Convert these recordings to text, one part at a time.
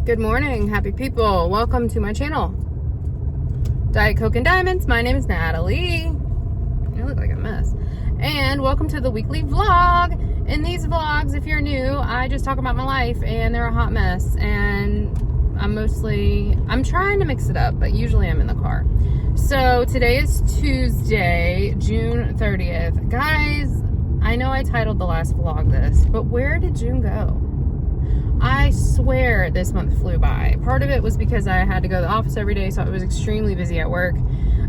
Good morning, happy people. Welcome to my channel, Diet Coke and Diamonds. My name is Natalie. I look like a mess. And welcome to the weekly vlog. In these vlogs, if you're new, I just talk about my life and they're a hot mess. And I'm trying to mix it up, but usually I'm in the car. So today is Tuesday, June 30th. Guys, I know I titled the last vlog this, but where did June go? I swear this month flew by. Part of it was because I had to go to the office every day, so I was extremely busy at work.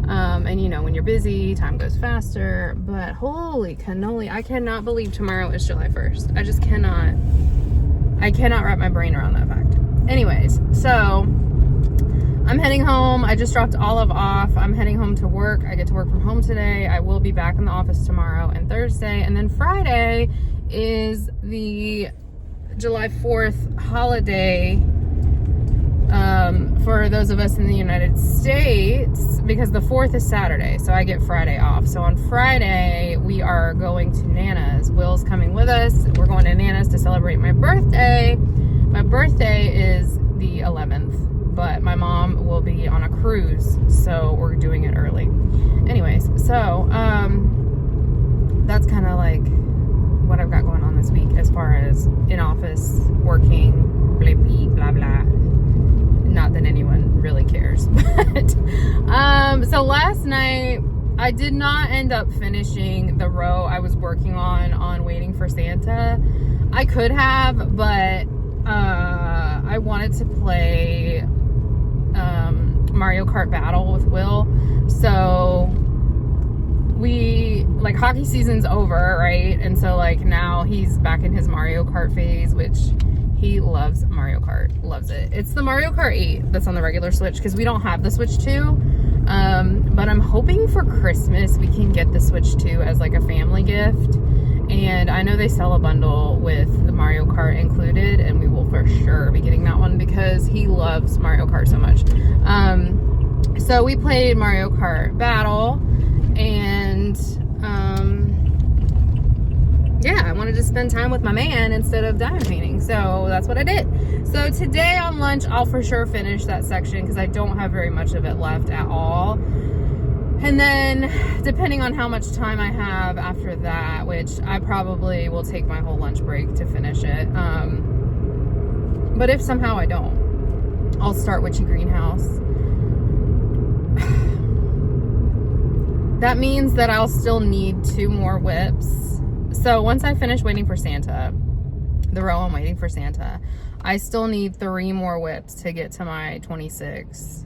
And you know, when you're busy, time goes faster. But holy cannoli, I cannot believe tomorrow is July 1st. I just cannot. I cannot wrap my brain around that fact. Anyways, so I'm heading home. I just dropped Olive off. I'm heading home to work. I get to work from home today. I will be back in the office tomorrow and Thursday. And then Friday is the July 4th holiday for those of us in the United States, because the 4th is Saturday, so I get Friday off. So on Friday we are going to Nana's. Will's coming with us. We're going to Nana's to celebrate my birthday. My birthday is the 11th, but my mom will be on a cruise, so we're doing it early. Anyways, so that's kind of like what I've got going on this week as far as in office, working, blah blah. Not that anyone really cares, but so last night I did not end up finishing the row I was working on Waiting for Santa. I could have, but I wanted to play Mario Kart Battle with Will. So like hockey season's over, right? And so like now he's back in his Mario Kart phase, which he loves. Mario Kart, loves it. It's the Mario Kart 8 that's on the regular Switch, because we don't have the Switch 2. But I'm hoping for Christmas we can get the Switch 2 as like a family gift. And I know they sell a bundle with the Mario Kart included, and we will for sure be getting that one because he loves Mario Kart so much. So we played Mario Kart Battle, and yeah, I wanted to spend time with my man instead of diamond painting, so that's what I did. So today on lunch I'll for sure finish that section because I don't have very much of it left at all. And then depending on how much time I have after that, which I probably will take my whole lunch break to finish it, but if somehow I don't, I'll start Witchy Greenhouse. That means that I'll still need 2 more whips. So once I finish Waiting for Santa, the row I'm Waiting for Santa, I still need 3 more whips to get to my 26.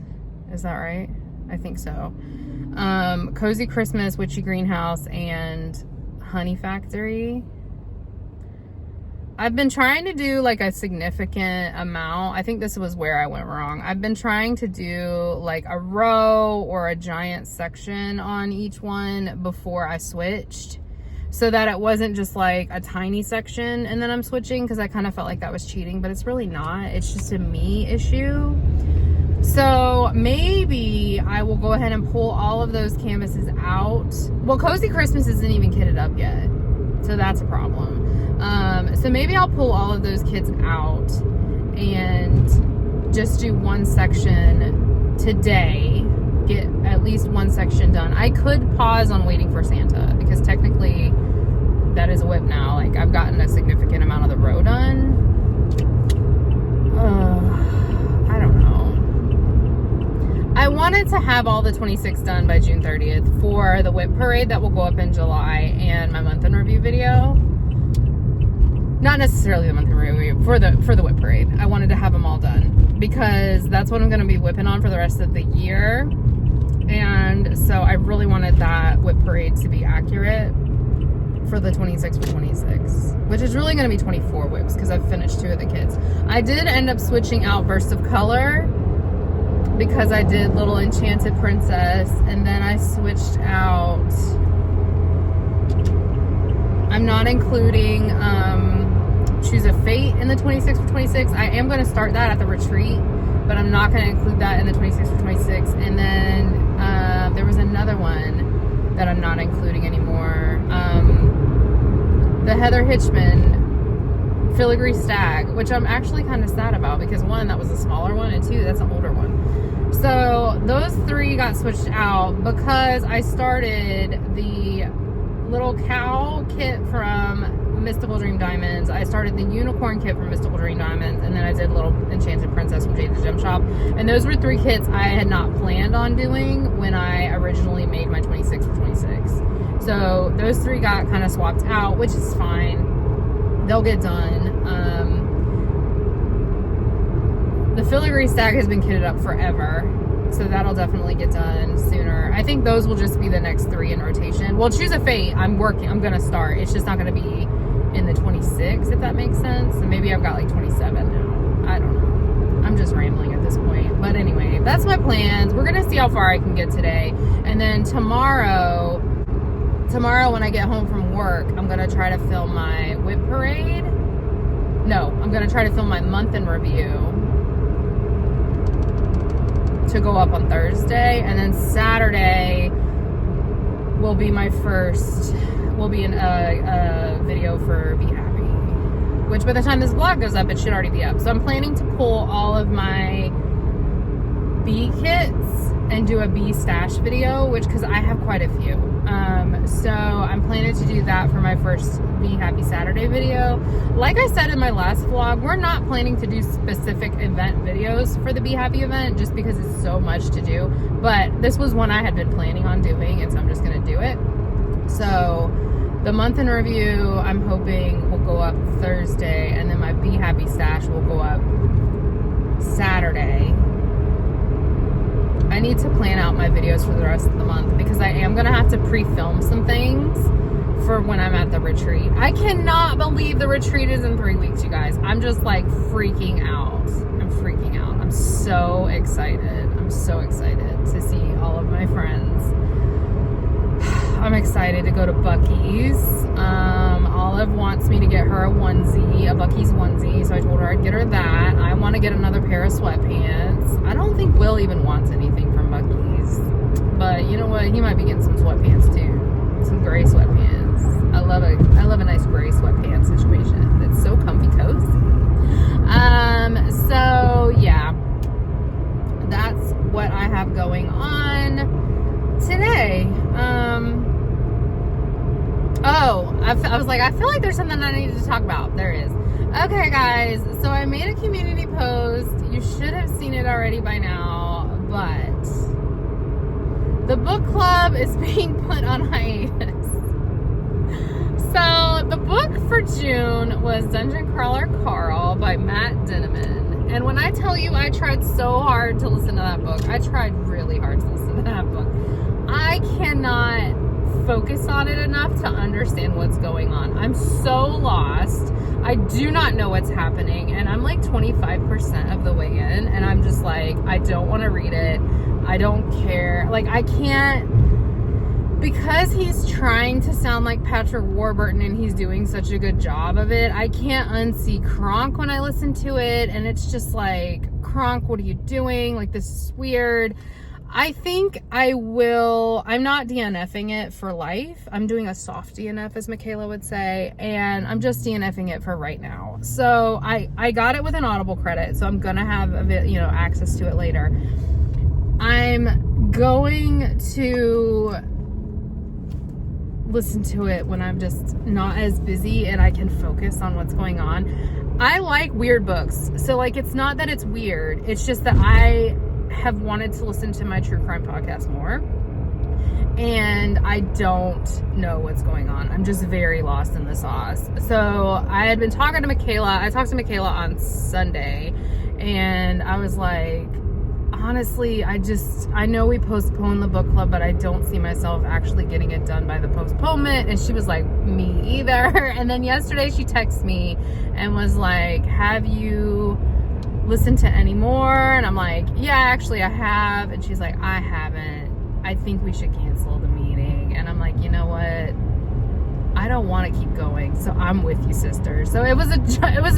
Is that right? I think so. Cozy Christmas, Witchy Greenhouse, and Honey Factory. I've been trying to do like a significant amount. I think this was where I went wrong. I've been trying to do like a row or a giant section on each one before I switched, so that it wasn't just like a tiny section and then I'm switching, because I kind of felt like that was cheating, but it's really not. It's just a me issue. So maybe I will go ahead and pull all of those canvases out. Well, Cozy Christmas isn't even kitted up yet, so that's a problem. So maybe I'll pull all of those kits out and just do one section today, get at least one section done. I could pause on Waiting for Santa because technically that is a whip now. Like, I've gotten a significant amount of the row done. I don't know. I wanted to have all the 26 done by June 30th for the whip parade that will go up in July and my month in review video. Not necessarily the month in review, for the whip parade. I wanted to have them all done because that's what I'm going to be whipping on for the rest of the year. And so I really wanted that whip parade to be accurate for the 26 for 26, which is really going to be 24 whips because I've finished 2 of the kits. I did end up switching out Burst of Color because I did Little Enchanted Princess, and then I switched out, I'm not including Choose a Fate in the 26 for 26. I am going to start that at the retreat, but I'm not going to include that in the 26 for 26. And then there was another one that I'm not including anymore. The Heather Hitchman Filigree Stag, which I'm actually kind of sad about because 1, that was a smaller one, and 2, that's an older one. So those 3 got switched out because I started the little cow kit from Mystical Dream Diamonds. I started the unicorn kit from Mystical Dream Diamonds, and then I did little enchanted princess from Jade's Gem Shop. And those were 3 kits I had not planned on doing when I originally made my 26 for 26. So those 3 got kind of swapped out, which is fine. They'll get done. The Filigree Stag has been kitted up forever, so that'll definitely get done sooner. I think those will just be the next 3 in rotation. Well, Choose a Fate, I'm gonna start. It's just not gonna be in the 26, if that makes sense. And maybe I've got like 27 now. I don't know. I'm just rambling at this point. But anyway, that's my plans. We're gonna see how far I can get today. And then tomorrow when I get home from work, I'm gonna try to film my whip parade. No, I'm gonna try to film my month in review to go up on Thursday, and then Saturday will be a video for Be Happy, which by the time this vlog goes up, it should already be up. So I'm planning to pull all of my bee kits and do a bee stash video, because I have quite a few. So I'm planning to do that for my first Be Happy Saturday video. Like I said in my last vlog, we're not planning to do specific event videos for the Be Happy event just because it's so much to do. But this was one I had been planning on doing, and so I'm just going to do it. So the month in review, I'm hoping will go up Thursday, and then my Be Happy stash will go up Saturday. I need to plan out my videos for the rest of the month because I am going to have to pre-film some things for when I'm at the retreat. I cannot believe the retreat is in 3 weeks, you guys. I'm just like freaking out. I'm freaking out. I'm so excited. I'm so excited to see all of my friends. I'm excited to go to Buc-ee's. Olive wants me to get her a onesie, a Buc-ee's onesie, so I told her I'd get her that. I want to get another pair of sweatpants. I don't think Will even wants anything from Buc-ee's, but you know what? He might be getting some sweatpants too, some gray sweatpants. I love a nice gray sweatpants situation. It's so comfy cozy. So yeah, that's what I have going on today. I was like, I feel like there's something I needed to talk about. There is. Okay, guys, so I made a community post. You should have seen it already by now, but the book club is being put on hiatus. So the book for June was Dungeon Crawler Carl by Matt Dinniman. And when I tell you I tried so hard to listen to that book, I tried really hard to listen to that book. I cannot focus on it enough to understand what's going on. I'm so lost. I do not know what's happening, and I'm like 25% of the way in, and I'm just like, I don't want to read it. I don't care. Like, I can't, because he's trying to sound like Patrick Warburton and he's doing such a good job of it, I can't unsee Kronk when I listen to it, and it's just like, Kronk, what are you doing? Like, this is weird. I think I'm not DNFing it for life. I'm doing a soft DNF, as Michaela would say, and I'm just DNFing it for right now. So I got it with an Audible credit, so I'm gonna have access to it later. I'm going to listen to it when I'm just not as busy and I can focus on what's going on. I like weird books, so like, it's not that it's weird, it's just that I have wanted to listen to my true crime podcast more, and I don't know what's going on. I'm just very lost in the sauce. So I had been talking to Michaela. I talked to Michaela on Sunday, and I was like, honestly, I know we postponed the book club, but I don't see myself actually getting it done by the postponement. And she was like, me either. And then yesterday she texted me and was like, have you listened to any more? And I'm like, yeah, actually I have. And she's like, I haven't. I think we should cancel the meeting. And I'm like, you know what? I don't want to keep going, so I'm with you, sister. So it was a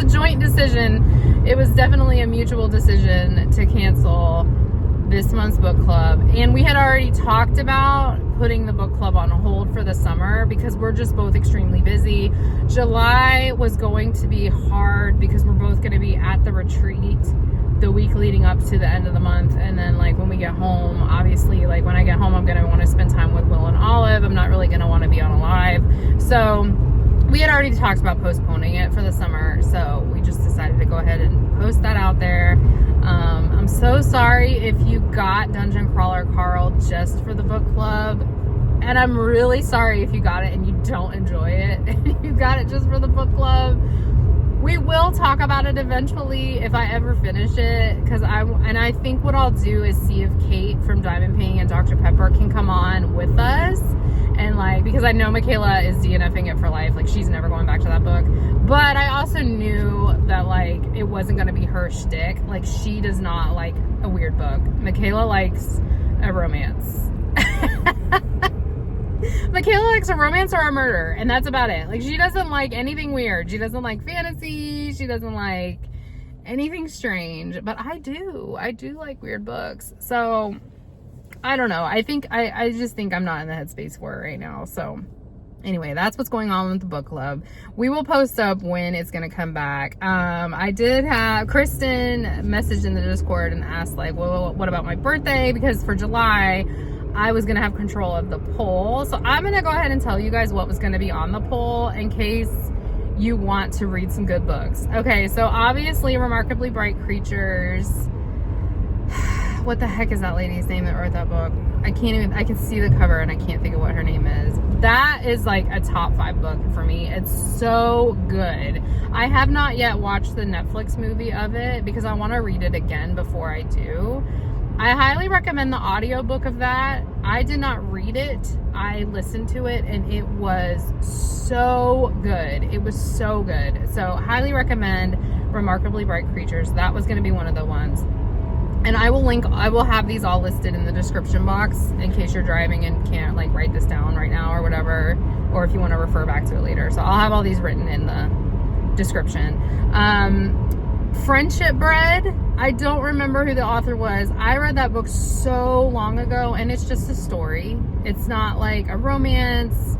joint decision. It was definitely a mutual decision to cancel this month's book club. And we had already talked about putting the book club on hold for the summer because we're just both extremely busy. July was going to be hard because we're both going to be at the retreat the week leading up to the end of the month, and then like when we get home, obviously like when I get home I'm going to want to spend time with Will and Olive. I'm not really going to want to be on a live, so we had already talked about postponing it for the summer, so we just decided to go ahead and post that out there. I'm so sorry if you got Dungeon Crawler Carl just for the book club, and I'm really sorry if you got it and you don't enjoy it and you got it just for the book club. We will talk about it eventually if I ever finish it, because I think what I'll do is see if Cait from Diamond and Dr. Pepper can come on with us, and like, because I know Michaela is DNFing it for life, like she's never going back to that book, but I also knew that like it wasn't going to be her shtick. Like she does not like a weird book. Michaela likes a romance. Michaela likes a romance or a murder, and that's about it. Like, she doesn't like anything weird. She doesn't like fantasy. She doesn't like anything strange. But I do. I do like weird books. So, I don't know. I think, I just think I'm not in the headspace for it right now. So, anyway, that's what's going on with the book club. We will post up when it's going to come back. I did have Kristen messaged in the Discord and asked, like, well, what about my birthday? Because for July, I was going to have control of the poll. So I'm going to go ahead and tell you guys what was going to be on the poll in case you want to read some good books. Okay, so obviously Remarkably Bright Creatures. What the heck is that lady's name that wrote that book? I can see the cover and I can't think of what her name is. That is like a top 5 book for me. It's so good. I have not yet watched the Netflix movie of it because I want to read it again before I do. I highly recommend the audiobook of that. I did not read it. I listened to it and it was so good. It was so good. So highly recommend Remarkably Bright Creatures. That was going to be one of the ones. And I will have these all listed in the description box in case you're driving and can't like write this down right now or whatever, or if you want to refer back to it later. So I'll have all these written in the description. Friendship Bread. I don't remember who the author was. I read that book so long ago and it's just a story. It's not like a romance.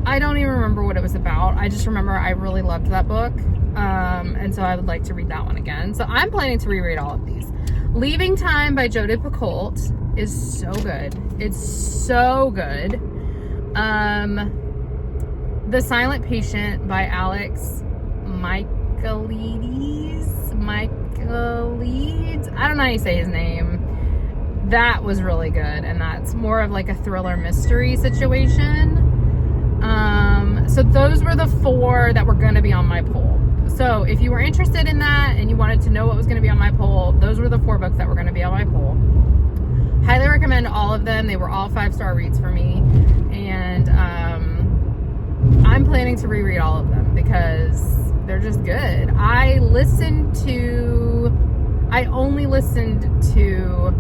I don't even remember what it was about. I just remember I really loved that book. And so I would like to read that one again. So I'm planning to reread all of these. Leaving Time by Jodi Picoult is so good. It's so good. The Silent Patient by Alex Michalides. I don't know how you say his name. That was really good, and that's more of like a thriller mystery situation. So those were the 4 that were going to be on my poll. So if you were interested in that and you wanted to know what was going to be on my poll, those were the 4 books that were going to be on my poll. Highly recommend all of them. They were all 5-star reads for me, and I'm planning to reread all of them because they're just good. I only listened to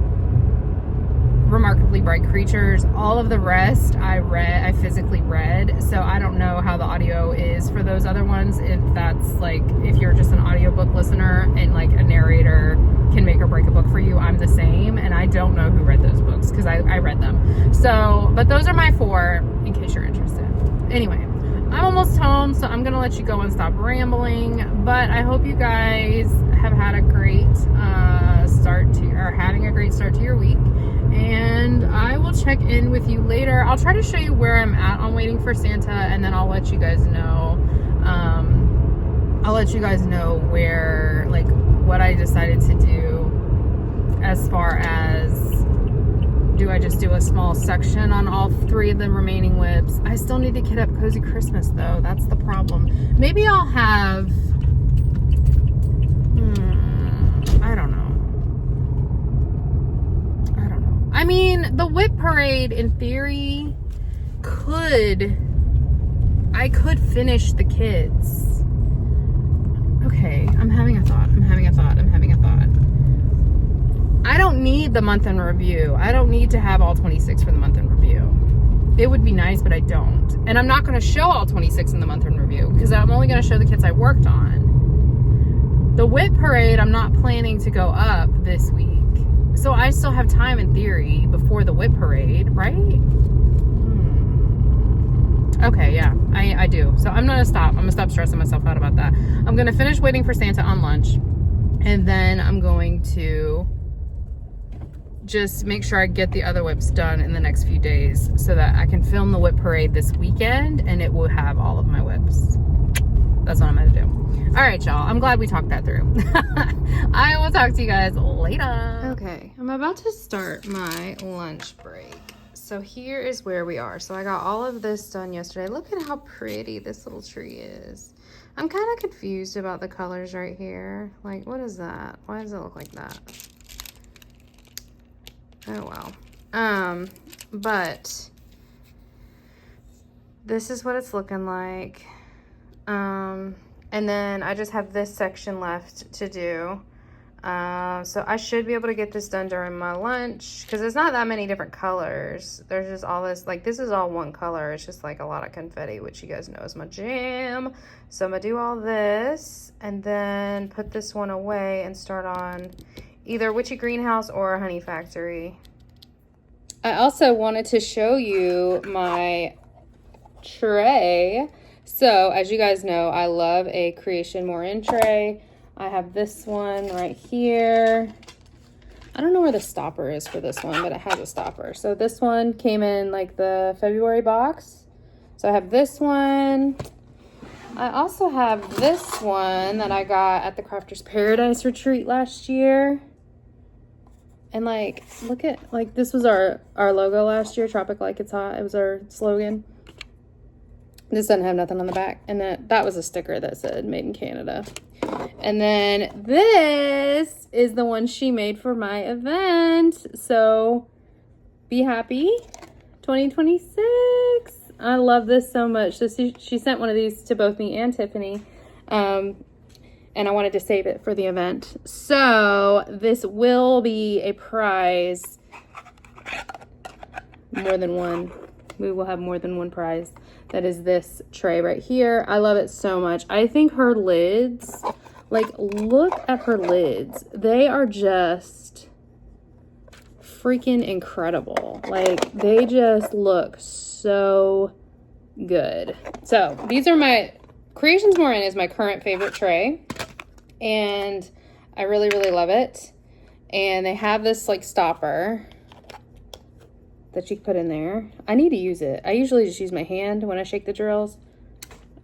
Remarkably Bright Creatures. All of the rest I physically read, so I don't know how the audio is for those other ones. If that's like, if you're just an audiobook listener and like a narrator can make or break a book for you, I'm the same, and I don't know who read those books because I read them. So, but those are my 4 in case you're interested. Anyway, I'm almost home, so I'm gonna let you go and stop rambling, but I hope you guys have had a great having a great start to your week, and I will check in with you later. I'll try to show you where I'm at on Waiting for Santa, and then I'll let you guys know where, like, what I decided to do as far as, do I just do a small section on all 3 of the remaining whips? I still need to kit up Cozy Christmas though. That's the problem. Maybe I'll have, I don't know. I mean, the whip parade in theory I could finish the kids. Okay, I'm having a thought. I don't need the month in review. I don't need to have all 26 for the month in review. It would be nice, but I don't. And I'm not going to show all 26 in the month in review because I'm only going to show the kits I worked on. The whip parade, I'm not planning to go up this week. So I still have time in theory before the whip parade, right? Okay, yeah, I do. So I'm gonna stop stressing myself out about that. I'm gonna finish waiting for Santa on lunch, and then I'm going to just make sure I get the other whips done in the next few days so that I can film the whip parade this weekend and it will have all of my whips. That's what I'm gonna do. All right, y'all, I'm glad we talked that through. I will talk to you guys later. Okay, I'm about to start my lunch break. So here is where we are. So I got all of this done yesterday. Look at how pretty this little tree is. I'm kind of confused about the colors right here. Like, what is that? Why does it look like that? Oh, well. But this is what it's looking like. And then I just have this section left to do. So I should be able to get this done during my lunch because there's not that many different colors. There's just all this, like, this is all one color. It's just like a lot of confetti, which you guys know is my jam. So I'm gonna do all this and then put this one away and start on either Witchy Greenhouse or Honey Factory. I also wanted to show you my tray. So as you guys know, I love a Creation More In tray. I have this one right here. I don't know where the stopper is for this one, but it has a stopper. So this one came in like the February box. So I have this one. I also have this one that I got at the Crafters Paradise retreat last year. And like, look at, like, this was our logo last year, Tropic Like It's Hot. It was our slogan. This doesn't have nothing on the back. And that was a sticker that said Made in Canada. And then this is the one she made for my event. So be happy 2026. I love this so much. So she sent one of these to both me and Tiffany. And I wanted to save it for the event. So this will be a prize. More than one. We will have more than one prize. That is this tray right here. I love it so much. I think her lids, like, look at her lids. They are just freaking incredible. Like, they just look so good. So these are my Creations More In is my current favorite tray, and I really, really love it. And they have this like stopper that you can put in there. I need to use it. I usually just use my hand when I shake the drills,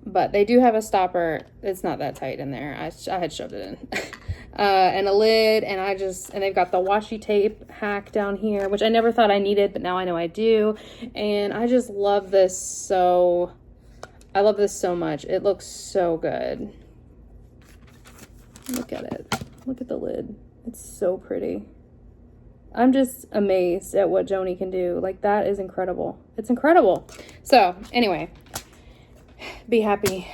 but they do have a stopper. It's not that tight in there. I had shoved it in. And a lid, and they've got the washi tape hack down here, which I never thought I needed, but now I know I do. And I just love this so, I love this so much. It looks so good. Look at it. Look at the lid. It's so pretty. I'm just amazed at what Joni can do. Like, that is incredible. It's incredible. So, anyway, be happy.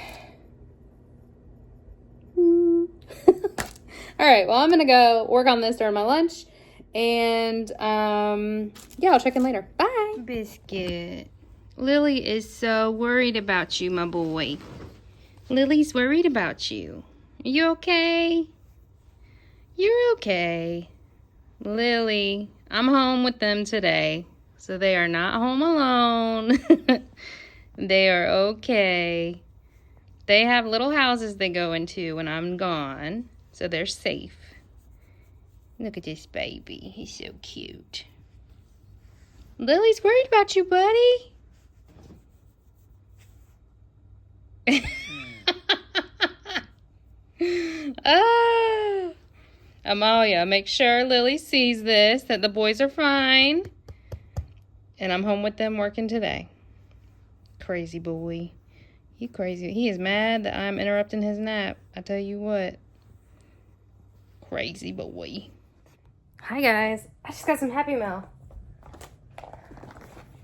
All right, well, I'm going to go work on this during my lunch. And, yeah, I'll check in later. Bye. Biscuit. Lily is so worried about you, my boy. Lily's worried about you. Are you okay? You're okay. Lily, I'm home with them today, so they are not home alone. They are okay. They have little houses they go into when I'm gone, so they're safe. Look at this baby. He's so cute. Lily's worried about you, buddy. Amalya, make sure Lily sees this, that the boys are fine. And I'm home with them working today. Crazy boy. You crazy. He is mad that I'm interrupting his nap. I tell you what. Crazy boy. Hi, guys. I just got some Happy Meal.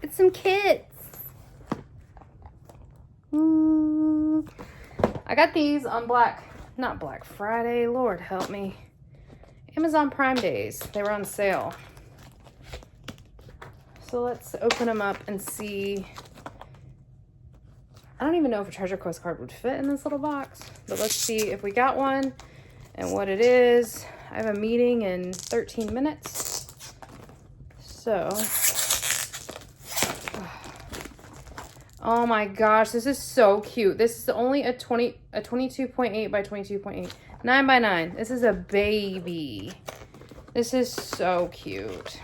It's some kits. I got these on not Black Friday, Lord help me. Amazon Prime Days. They were on sale. So let's open them up and see. I don't even know if a Treasure Quest card would fit in this little box, but let's see if we got one and what it is. I have a meeting in 13 minutes. So, Oh my gosh, this is so cute. This is only a 22.8 by 22.8. 9 by 9. This is a baby. This is so cute.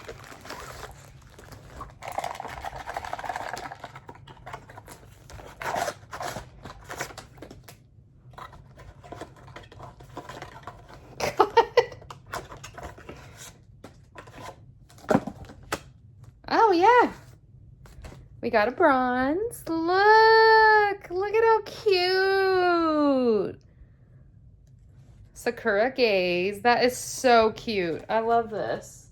Oh, yeah. We got a bronze. Look at how cute. Sakura Gaze. That is so cute. I love this.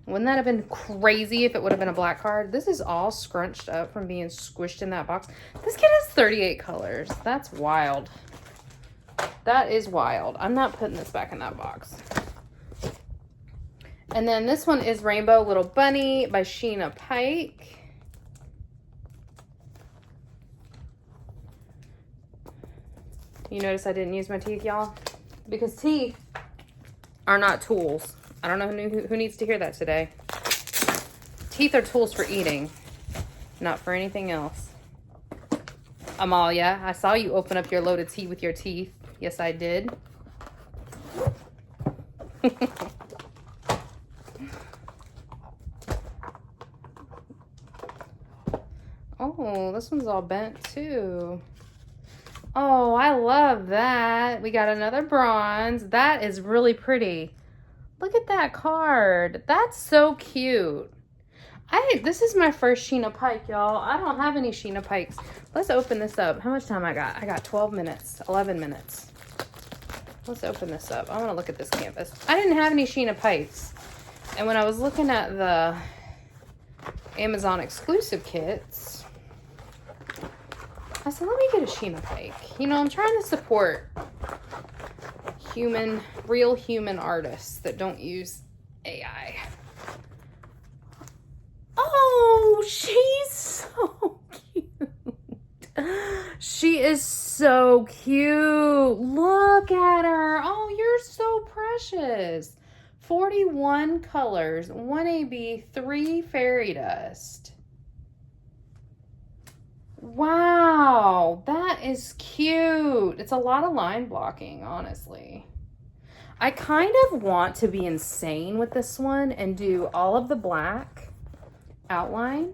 Wouldn't that have been crazy if it would have been a black card? This is all scrunched up from being squished in that box. This kit has 38 colors. That's wild. That is wild. I'm not putting this back in that box. And then this one is Rainbow Little Bunny by Sheena Pike. You notice I didn't use my teeth, y'all? Because teeth are not tools. I don't know who needs to hear that today. Teeth are tools for eating, not for anything else. Amalya, I saw you open up your loaded tea with your teeth. Yes, I did. Oh, this one's all bent too. Oh, I love that. We got another bronze. That is really pretty. Look at that card. That's so cute. This is my first Sheena Pike, y'all. I don't have any Sheena Pikes. Let's open this up. How much time I got? I got 12 minutes, 11 minutes. Let's open this up. I want to look at this canvas. I didn't have any Sheena Pikes. And when I was looking at the Amazon exclusive kits, I said, let me get a Sheena Pike. You know, I'm trying to support real human artists that don't use AI. Oh, she's so cute. She is so cute. Look at her. Oh, you're so precious. 41 colors, 1 AB, 3 fairy dust. Wow, that is cute. It's a lot of line blocking, honestly. I kind of want to be insane with this one and do all of the black outline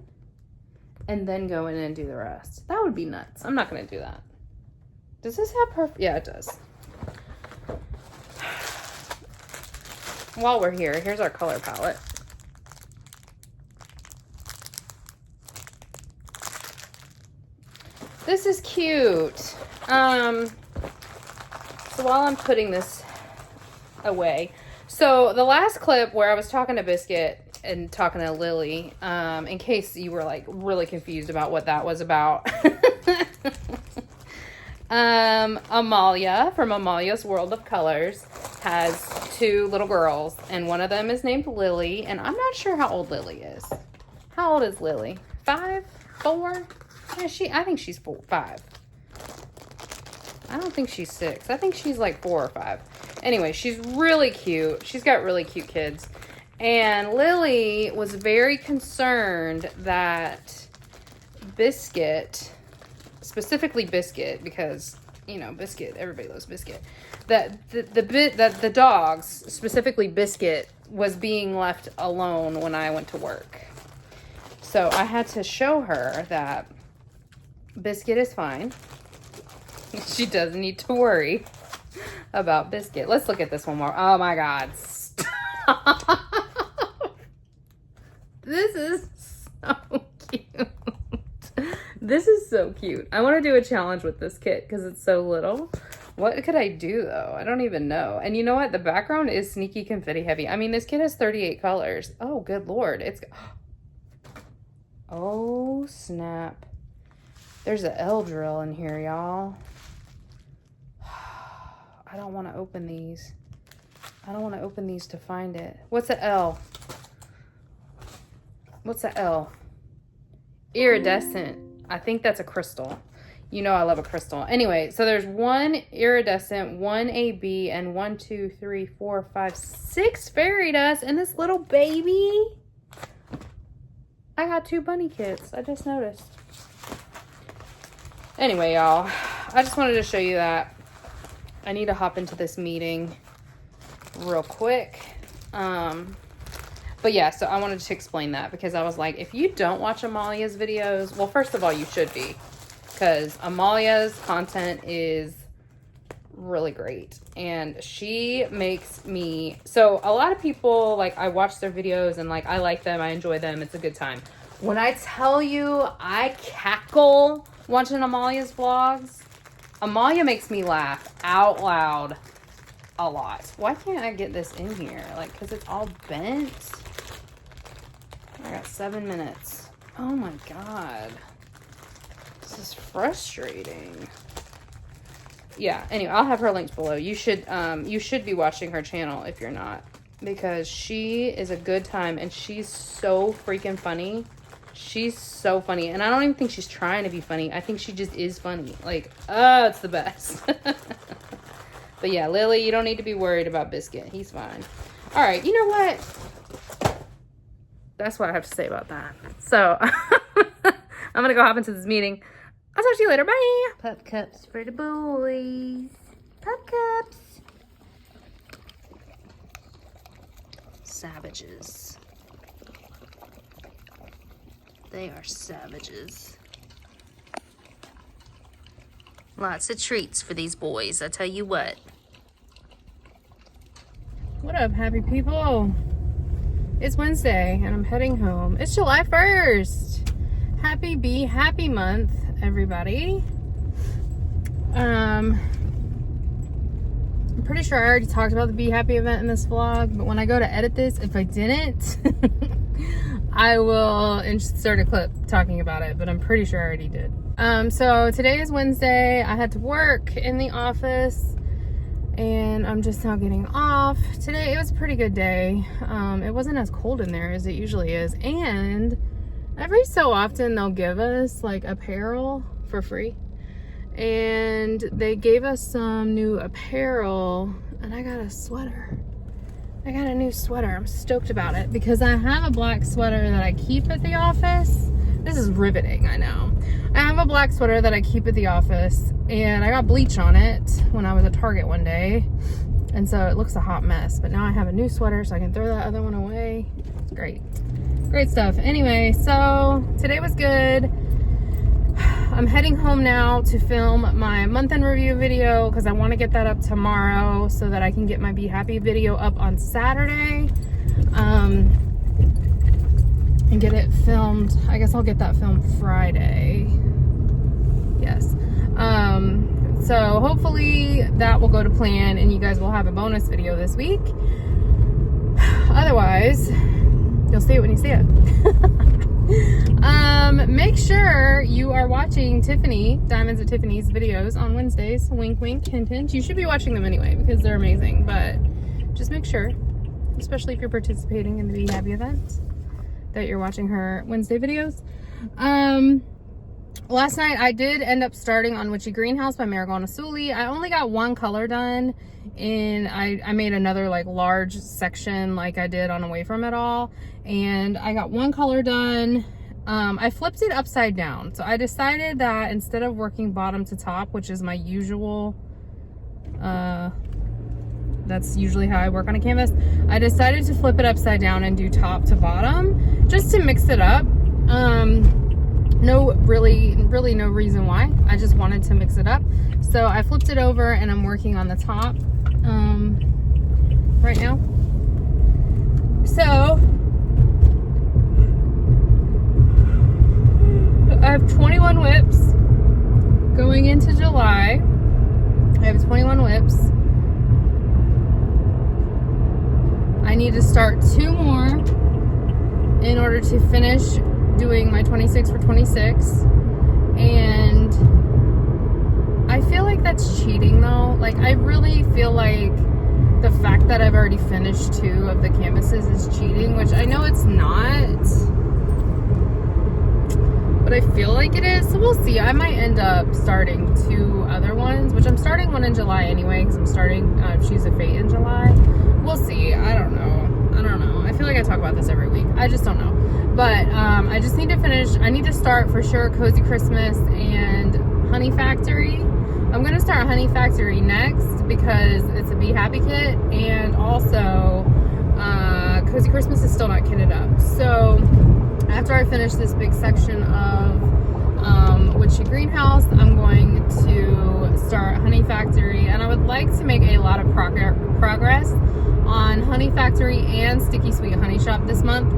and then go in and do the rest. That would be nuts. I'm not going to do that. Does this have perfect? Yeah, it does. While we're here, here's our color palette. This is cute. So while I'm putting this away, so the last clip where I was talking to Biscuit and talking to Lily, in case you were like really confused about what that was about, Amalya from Amalya's World of Colors has 2 little girls, and one of them is named Lily, and I'm not sure how old Lily is. How old is Lily? 5? 4? Yeah, I think she's 5. I don't think she's 6. I think she's like 4 or 5. Anyway, she's really cute. She's got really cute kids. And Lily was very concerned that Biscuit, specifically Biscuit, because, you know, Biscuit, everybody loves Biscuit, that the dogs, specifically Biscuit, was being left alone when I went to work. So I had to show her that Biscuit is fine. She doesn't need to worry about Biscuit. Let's look at this one more. Oh my God. Stop. This is so cute. This is so cute. I want to do a challenge with this kit because it's so little. What could I do though? I don't even know. And you know what? The background is sneaky confetti heavy. I mean, this kit has 38 colors. Oh, good Lord. Oh, snap. There's an L drill in here, y'all. I don't want to open these. I don't want to open these to find it. What's an L? What's an L? Iridescent. I think that's a crystal. You know I love a crystal. Anyway, so there's 1 iridescent, 1 AB, and 1, 2, 3, 4, 5, 6 fairy dust in this little baby. I got 2 bunny kits. I just noticed. Anyway, y'all, I just wanted to show you that. I need to hop into this meeting real quick. But yeah, so I wanted to explain that because I was like, if you don't watch Amalya's videos, well, first of all, you should be, because Amalya's content is really great. And she makes me, so a lot of people, like, I watch their videos and like, I like them, I enjoy them, it's a good time. When I tell you I cackle watching Amalya's vlogs, Amalya makes me laugh out loud a lot. Why can't I get this in here? Like, because it's all bent. I got 7 minutes. Oh my god. This is frustrating. Yeah, anyway, I'll have her links below. You should be watching her channel if you're not, because she is a good time and she's so freaking funny. She's so funny, and I don't even think she's trying to be funny. I think she just is funny. Like, oh, it's the best. But yeah, Lily, you don't need to be worried about Biscuit. He's fine. All right, you know what? That's what I have to say about that. So, I'm going to go hop into this meeting. I'll talk to you later. Bye. Pup cups for the boys. Pup cups. Savages. They are savages. Lots of treats for these boys, I tell you what. What up, happy people? It's Wednesday and I'm heading home. It's July 1st. Happy month, everybody. I'm pretty sure I already talked about the Be Happy event in this vlog, but when I go to edit this, if I didn't, I will insert a clip talking about it, but I'm pretty sure I already did. So today is Wednesday. I had to work in the office and I'm just now getting off. Today, it was a pretty good day. It wasn't as cold in there as it usually is. And every so often they'll give us like apparel for free. And they gave us some new apparel and I got a sweater. I got a new sweater. I'm stoked about it because I have a black sweater that I keep at the office. This is riveting, I know. I have a black sweater that I keep at the office and I got bleach on it when I was at Target one day. And so it looks a hot mess, but now I have a new sweater so I can throw that other one away. It's great. Great stuff. Anyway, so today was good. I'm heading home now to film my month-end review video because I want to get that up tomorrow so that I can get my Be Happy video up on Saturday. And get it filmed. I guess I'll get that filmed Friday. Yes. So hopefully that will go to plan and you guys will have a bonus video this week. Otherwise, you'll see it when you see it. Make sure you are watching Tiffani, Diamonds at Tiffany's videos on Wednesdays. Wink, wink, hint, hint. You should be watching them anyway because they're amazing, but just make sure, especially if you're participating in the Be Happy event, that you're watching her Wednesday videos. Last night I did end up starting on Witchy Greenhouse by Marigona Suli. I only got one color done and I made another like large section like I did on Away From It All, and I got one color done. I flipped it upside down, so I decided that instead of working bottom to top, which is my usual, that's usually how I work on a canvas, I decided to flip it upside down and do top to bottom just to mix it up. No, really no reason why. I just wanted to mix it up. So I flipped it over and I'm working on the top right now. So I have 21 whips going into July. I have 21 whips. I need to start 2 more in order to finish doing my 26 for 26. And I feel like that's cheating though. Like, I really feel like the fact that I've already finished 2 of the canvases is cheating, which I know it's not, but I feel like it is. So we'll see. I might end up starting 2 other ones, which I'm starting one in July anyway, because I'm starting Shoes of Fate in July. We'll see. I don't know. I feel like I talk about this every week. I just don't know. But I just need to finish. I need to start for sure Cozy Christmas and Honey Factory. I'm going to start Honey Factory next because it's a Be Happy kit, and also Cozy Christmas is still not kitted up. So after I finish this big section of Witchy Greenhouse, I'm going to start Honey Factory, and I would like to make a lot of progress on Honey Factory and Sticky Sweet Honey Shop this month.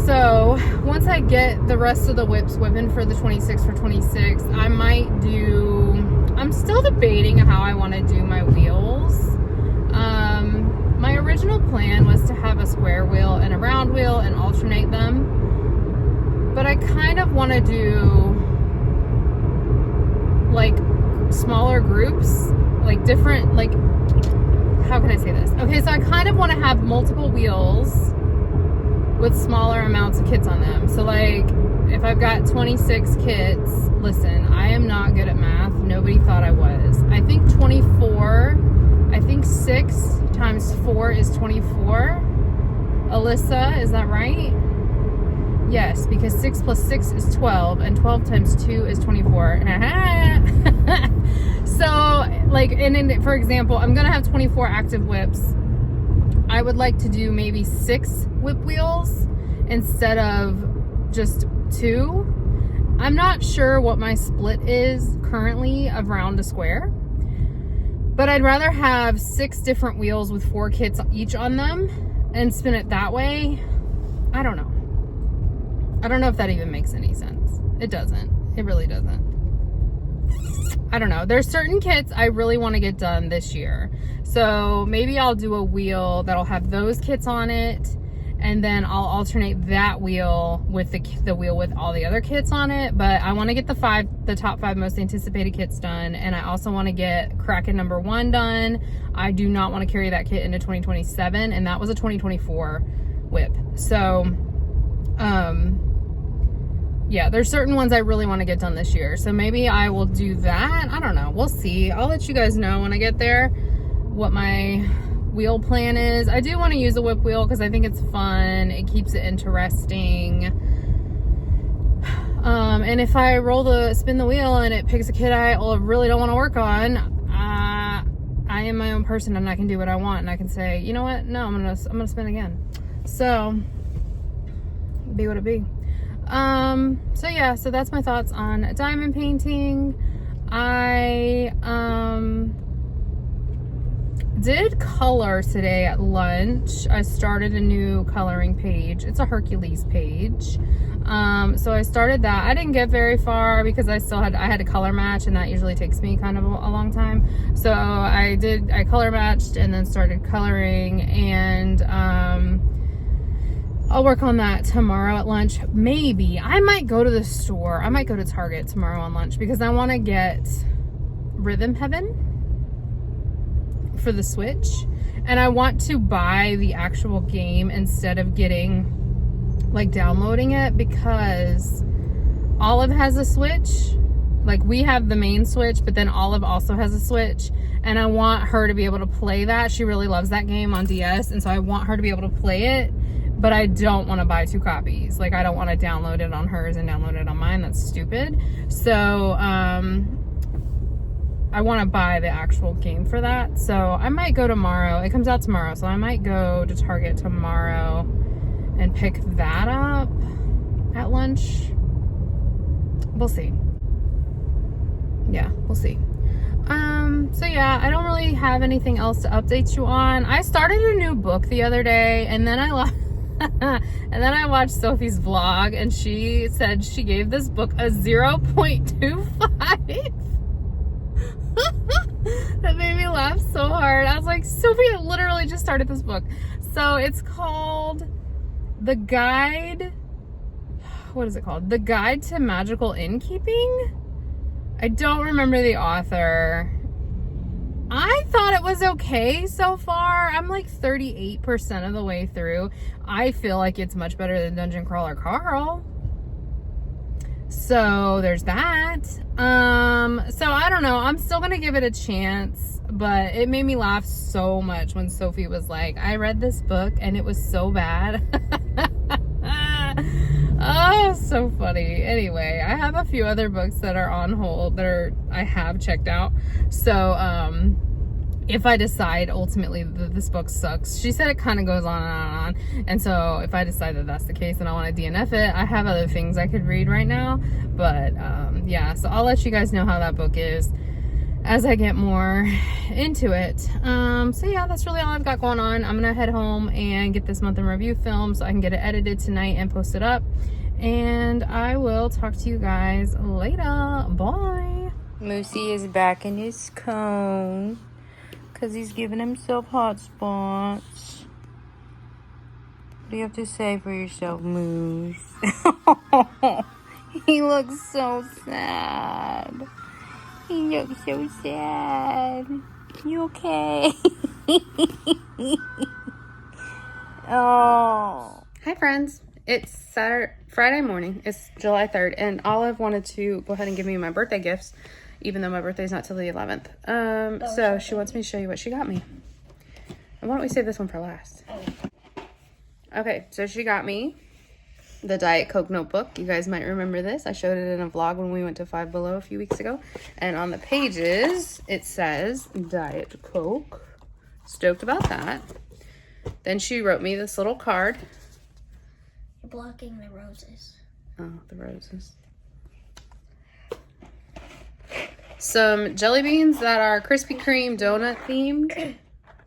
So once I get the rest of the whips whipping for the 26 for 26, I might do, I'm still debating how I want to do my wheels. My original plan was to have a square wheel and a round wheel and alternate them, but I kind of want to do like smaller groups, like different, like, how can I say this? Okay, so I kind of want to have multiple wheels with smaller amounts of kits on them. So like, if I've got 26 kits, listen, I am not good at math. Nobody thought I was. I think 24, I think 6 times 4 is 24. Alyssa, is that right? Yes, because 6 plus 6 is 12, and 12 times 2 is 24. So, like, and then, for example, I'm gonna have 24 active whips. I would like to do maybe 6 whip wheels instead of just 2. I'm not sure what my split is currently of round to square, but I'd rather have 6 different wheels with 4 kits each on them and spin it that way. I don't know. I don't know if that even makes any sense. It doesn't. It really doesn't. I don't know. There's certain kits I really want to get done this year. So maybe I'll do a wheel that'll have those kits on it, and then I'll alternate that wheel with the wheel with all the other kits on it. But I want to get the top 5 most anticipated kits done, and I also want to get Kraken number 1 done. I do not want to carry that kit into 2027, and that was a 2024 whip. So yeah, there's certain ones I really want to get done this year. So maybe I will do that. I don't know. We'll see. I'll let you guys know when I get there what my wheel plan is. I do want to use a whip wheel because I think it's fun. It keeps it interesting. And if I spin the wheel and it picks a kit I really don't want to work on, I am my own person and I can do what I want. And I can say, you know what? No, I'm gonna spin again. So be what it be. So yeah, so that's my thoughts on diamond painting. I did color today at lunch. I started a new coloring page. It's a Hercules page. So I started that. I didn't get very far because I had to color match, and that usually takes me kind of a long time. So I color matched and then started coloring, and I'll work on that tomorrow at lunch. Maybe I might go to the store. I might go to Target tomorrow on lunch because I want to get Rhythm Heaven for the Switch, and I want to buy the actual game instead of downloading it, because Olive has a Switch. Like, we have the main Switch, but then Olive also has a Switch, and I want her to be able to play that. She really loves that game on DS, and so I want her to be able to play it. But I don't want to buy 2 copies. Like, I don't want to download it on hers and download it on mine. That's stupid. So, I want to buy the actual game for that. So, I might go tomorrow. It comes out tomorrow. So, I might go to Target tomorrow and pick that up at lunch. We'll see. Yeah, we'll see. So yeah, I don't really have anything else to update you on. I started a new book the other day, and then I watched Sophie's vlog, and she said she gave this book a 0.25. That made me laugh so hard. I was like, Sophie literally just started this book. So it's called The Guide. What is it called? The Guide to Magical Innkeeping? I don't remember the author. I thought it was okay so far. I'm like 38% of the way through. I feel like it's much better than Dungeon Crawler Carl. So there's that. So I don't know. I'm still gonna give it a chance, but it made me laugh so much when Sophie was like, I read this book and it was so bad. Oh, so funny. Anyway, I have a few other books that are on hold that I have checked out. So, if I decide ultimately that this book sucks, she said it kind of goes on and on and on. And so if I decide that that's the case and I want to DNF it, I have other things I could read right now. But yeah, so I'll let you guys know how that book is as I get more into it. So yeah, that's really all I've got going on. I'm gonna head home and get this month in review film so I can get it edited tonight and post it up. And I will talk to you guys later. Bye. Moosey is back in his cone because he's giving himself hot spots. What do you have to say for yourself, Moose? He looks so sad. He looks so sad. You okay? Oh. Hi friends. It's Friday morning. It's July 3rd, and Olive wanted to go ahead and give me my birthday gifts, even though my birthday's not till the 11th. So she wants me to show you what she got me. And why don't we save this one for last? Okay, so she got me the Diet Coke notebook. You guys might remember this. I showed it in a vlog when we went to Five Below a few weeks ago. And on the pages, it says Diet Coke. Stoked about that. Then she wrote me this little card. You're blocking the roses. Oh, the roses. Some jelly beans that are Krispy Kreme donut themed.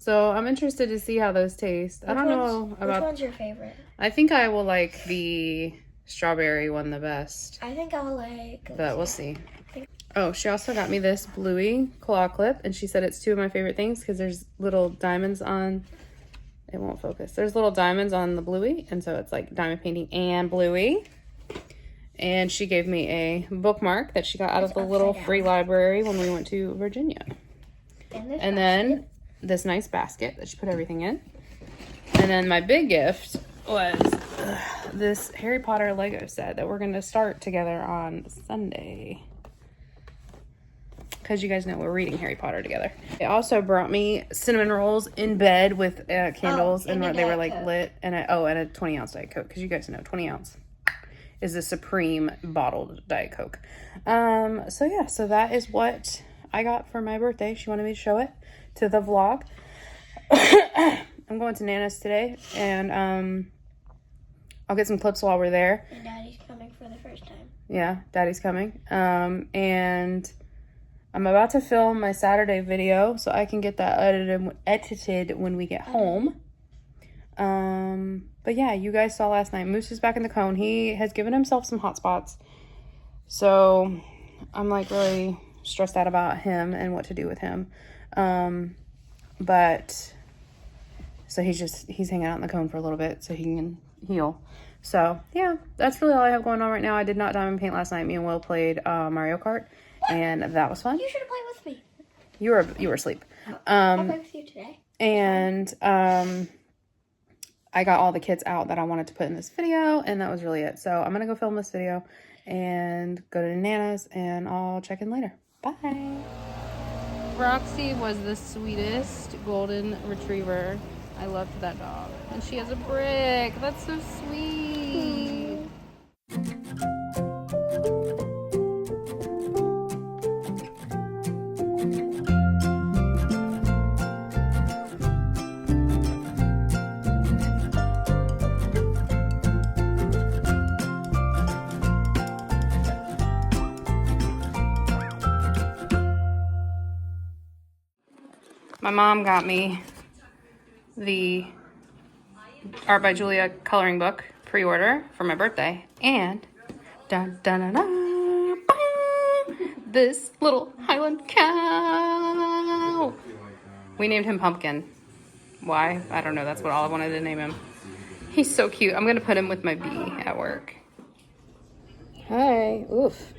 So I'm interested to see how those taste. I don't know about... Which one's your favorite? I think I will like the strawberry one the best. I think I'll like... But we'll see. Oh, she also got me this bluey claw clip. And she said it's two of my favorite things because there's little diamonds on... It won't focus. There's little diamonds on the bluey. And so it's like diamond painting and bluey. And she gave me a bookmark that she got out of the little free library when we went to Virginia. And then this nice basket that she put everything in. And then my big gift was this Harry Potter Lego set that we're going to start together on Sunday. Because you guys know we're reading Harry Potter together. They also brought me cinnamon rolls in bed with candles, and they were like lit. And and a 20-ounce Diet Coke, because you guys know 20 ounce is the supreme bottled Diet Coke. So yeah, so that is what I got for my birthday. She wanted me to show it to the vlog. I'm going to Nana's today, and I'll get some clips while we're there. And Daddy's coming for the first time. Yeah, Daddy's coming. And I'm about to film my Saturday video so I can get that edited when we get home. But yeah, you guys saw last night. Moose is back in the cone. He has given himself some hot spots. So I'm like really stressed out about him and what to do with him. But so he's hanging out in the cone for a little bit so he can heal. So yeah, that's really all I have going on right now. I did not diamond paint last night. Me and Will played Mario Kart, and that was fun. You should have played with me. You were asleep. I'll play with you today. And I got all the kits out that I wanted to put in this video, and that was really it. So I'm gonna go film this video and go to Nana's, and I'll check in later. Bye. Roxy was the sweetest golden retriever. I loved that dog. And she has a brick. That's so sweet. My mom got me the Art by Julia coloring book pre-order for my birthday, and this little Highland cow. We named him Pumpkin. Why? I don't know. That's what all I wanted to name him. He's so cute. I'm gonna put him with my bee at work. Hi. Oof.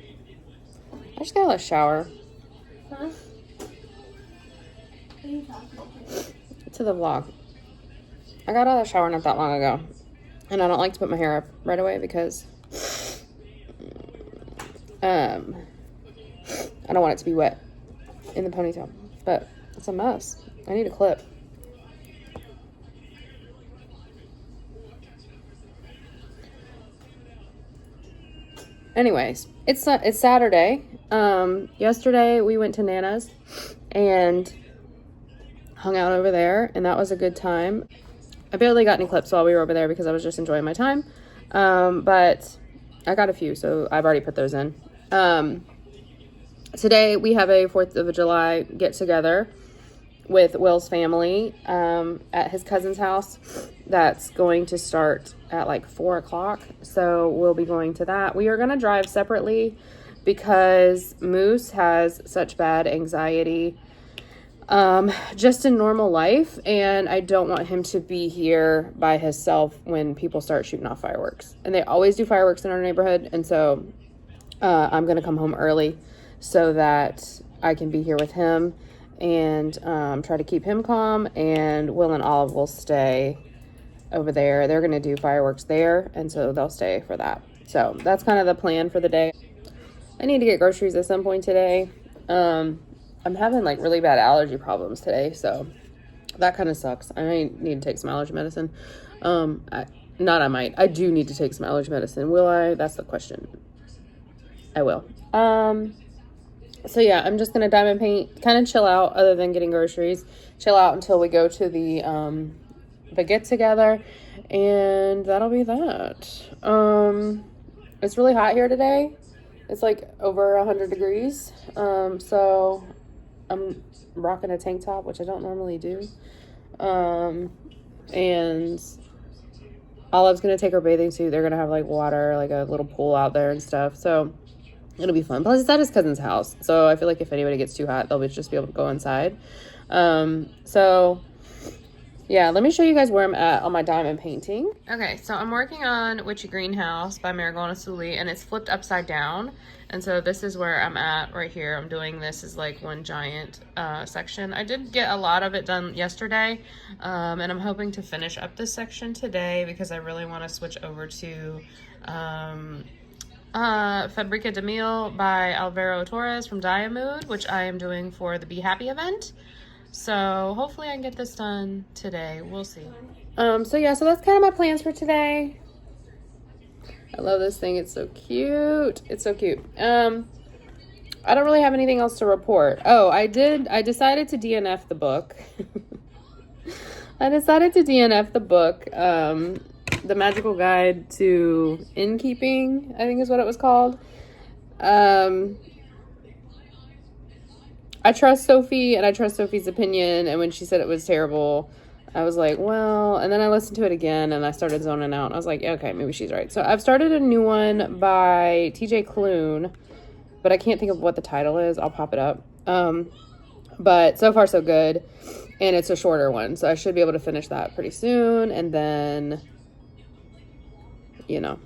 I just got a shower. Huh? To the vlog. I got out of the shower not that long ago, and I don't like to put my hair up right away because I don't want it to be wet in the ponytail, but it's a mess. I need a clip. anyways, it's Saturday. Yesterday we went to Nana's and hung out over there, and that was a good time. I barely got any clips while we were over there because I was just enjoying my time. But I got a few, so I've already put those in. Today we have a 4th of July get together with Will's family at his cousin's house. That's going to start at like 4 o'clock. So we'll be going to that. We are going to drive separately because Moose has such bad anxiety just in normal life, and I don't want him to be here by himself when people start shooting off fireworks. And they always do fireworks in our neighborhood, and so I'm going to come home early so that I can be here with him and try to keep him calm, and Will and Olive will stay over there. They're going to do fireworks there, and so they'll stay for that. So that's kind of the plan for the day. I need to get groceries at some point today. I'm having like really bad allergy problems today, so that kind of sucks. I might need to take some allergy medicine. I do need to take some allergy medicine. Will I? That's the question. I will. So yeah, I'm just gonna diamond paint, kind of chill out other than getting groceries. Chill out until we go to the get together, and that'll be that. It's really hot here today. It's like over 100 degrees. So I'm rocking a tank top, which I don't normally do. And Olive's gonna take her bathing suit. They're gonna have like water, like a little pool out there and stuff. So it'll be fun. Plus, it's at his cousin's house. So I feel like if anybody gets too hot, they'll just be able to go inside. So yeah, let me show you guys where I'm at on my diamond painting. Okay, so I'm working on Witchy Greenhouse by Marigona Suli, and it's flipped upside down. And so this is where I'm at right here. I'm doing this as like one giant section. I did get a lot of it done yesterday, and I'm hoping to finish up this section today because I really want to switch over to Fabrica de Miel by Alvaro Torres from Diamood, which I am doing for the Be Happy event. So hopefully I can get this done today. We'll see. So yeah, so that's kind of my plans for today. I love this thing. It's so cute. It's so cute. I don't really have anything else to report. Oh, I decided to DNF the book. I decided to DNF the book. The Magical Guide to Innkeeping, I think is what it was called. I trust Sophie, and I trust Sophie's opinion, and when she said it was terrible, I was like, well, and then I listened to it again, and I started zoning out, and I was like, okay, maybe she's right. So I've started a new one by TJ Klune, but I can't think of what the title is. I'll pop it up. But so far so good, and it's a shorter one, so I should be able to finish that pretty soon, and then, you know.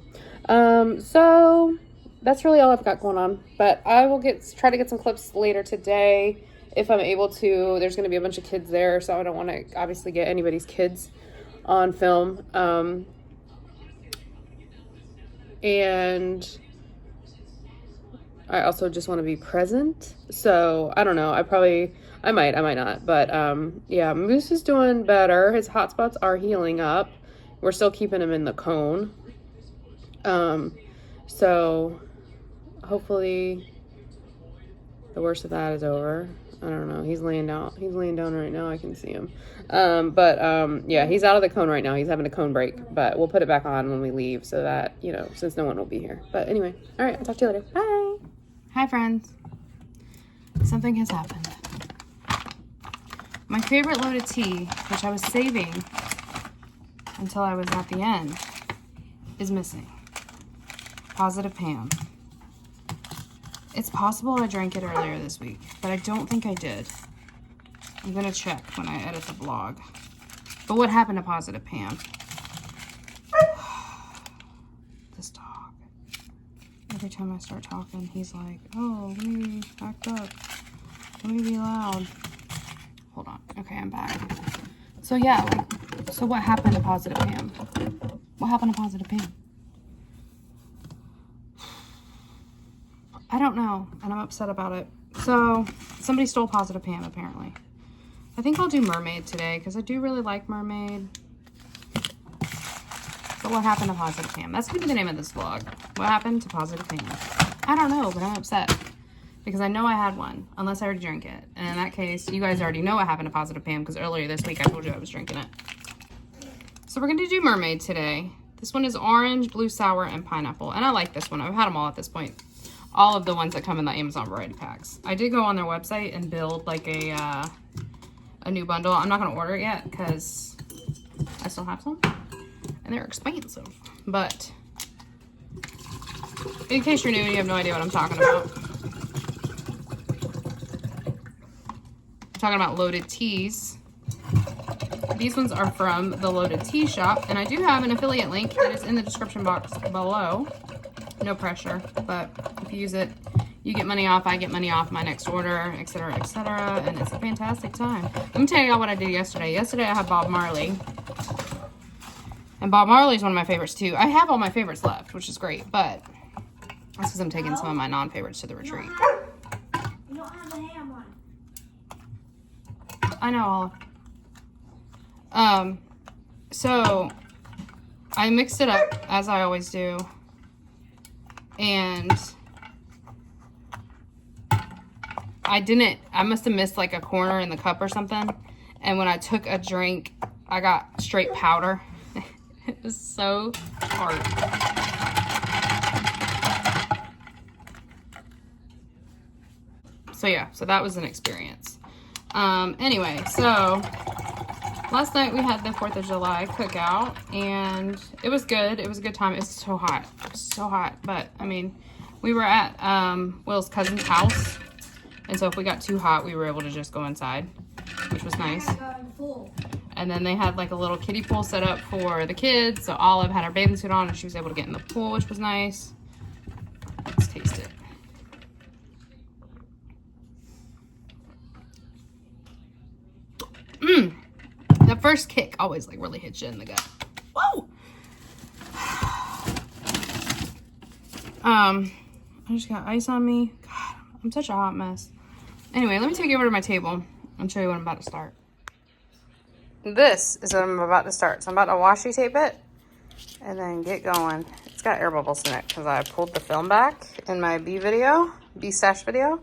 So that's really all I've got going on, but I will try to get some clips later today if I'm able to. There's going to be a bunch of kids there, so I don't want to obviously get anybody's kids on film. And I also just want to be present, so I don't know. I might not, but yeah, Moose is doing better. His hot spots are healing up. We're still keeping him in the cone. So hopefully the worst of that is over. I don't know. He's laying down right now. I can see him. Yeah, he's out of the cone right now. He's having a cone break, but we'll put it back on when we leave so that, you know, since no one will be here. But anyway, all right, I'll talk to you later. Bye. Hi, friends. Something has happened. My favorite load of tea, which I was saving until I was at the end, is missing. Positive Pam. It's possible I drank it earlier this week, but I don't think I did. I'm gonna check when I edit the vlog. But what happened to Positive Pam? This dog. Every time I start talking, he's like, oh, we backed up. Let me be loud. Hold on. Okay, I'm back. So yeah, so what happened to Positive Pam? What happened to Positive Pam? I don't know, and I'm upset about it. So, somebody stole Positive Pam, apparently. I think I'll do Mermaid today, because I do really like Mermaid. But So what happened to Positive Pam? That's going to be the name of this vlog. What happened to Positive Pam? I don't know, but I'm upset. Because I know I had one, unless I already drank it. And in that case, you guys already know what happened to Positive Pam, because earlier this week I told you I was drinking it. So we're going to do Mermaid today. This one is orange, blue sour, and pineapple. And I like this one. I've had them all at this point. All of the ones that come in the Amazon variety packs. I did go on their website and build like a new bundle. I'm not going to order it yet, because I still have some. And they're expensive. But in case you're new and you have no idea what I'm talking about. I'm talking about Loaded Teas. These ones are from the Loaded Tea Shop. And I do have an affiliate link that is in the description box below. No pressure. But if you use it, you get money off. I get money off my next order, etc., etc. And it's a fantastic time. Let me tell you what I did yesterday. Yesterday I had Bob Marley. And Bob Marley is one of my favorites too. I have all my favorites left, which is great, but that's because I'm taking some of my non-favorites to the retreat. You don't have a ham one. I know, Olive. So I mixed it up as I always do, and I must have missed like a corner in the cup or something. And when I took a drink, I got straight powder. It was so hard. So yeah, so that was an experience. Anyway, so last night we had the 4th of July cookout, and it was good. It was a good time. It's so hot. It was so hot. But I mean, we were at Will's cousin's house, and so if we got too hot, we were able to just go inside, which was nice. And then they had like a little kiddie pool set up for the kids. So Olive had her bathing suit on and she was able to get in the pool, which was nice. Let's taste it. The first kick always like really hits you in the gut. Whoa! I just got ice on me. God, I'm such a hot mess. Anyway, let me take you over to my table and show you what I'm about to start. This is what I'm about to start. So I'm about to washi tape it and then get going. It's got air bubbles in it because I pulled the film back in my bee stash video,